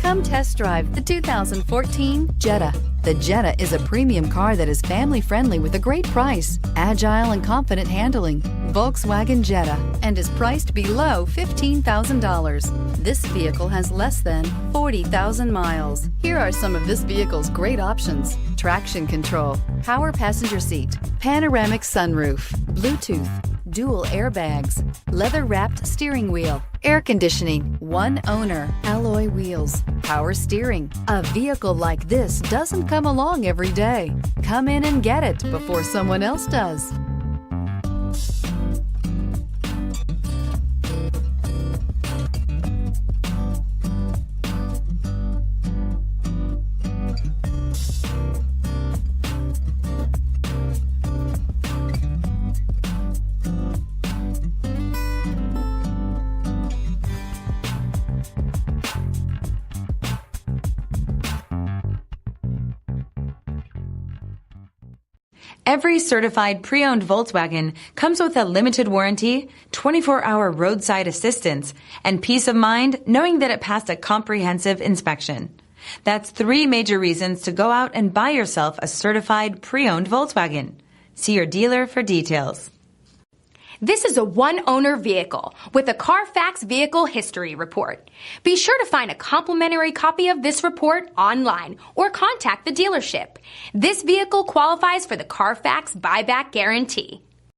Come test drive the 2014 Jetta. The Jetta is a premium car that is family-friendly with a great price, agile and confident handling. Volkswagen Jetta, and is priced below $15,000. This vehicle has less than 40,000 miles. Here are some of this vehicle's great options: traction control, power passenger seat, panoramic sunroof, Bluetooth, dual airbags, leather-wrapped steering wheel, air conditioning, one owner, alloy wheels, power steering. A vehicle like this doesn't come along every day. Come in and get it before someone else does. Every certified pre-owned Volkswagen comes with a limited warranty, 24-hour roadside assistance, and peace of mind knowing that it passed a comprehensive inspection. That's 3 major reasons to go out and buy yourself a certified pre-owned Volkswagen. See your dealer for details. This is a one-owner vehicle with a CARFAX Vehicle History Report. Be sure to find a complimentary copy of this report online or contact the dealership. This vehicle qualifies for the CARFAX Buyback Guarantee.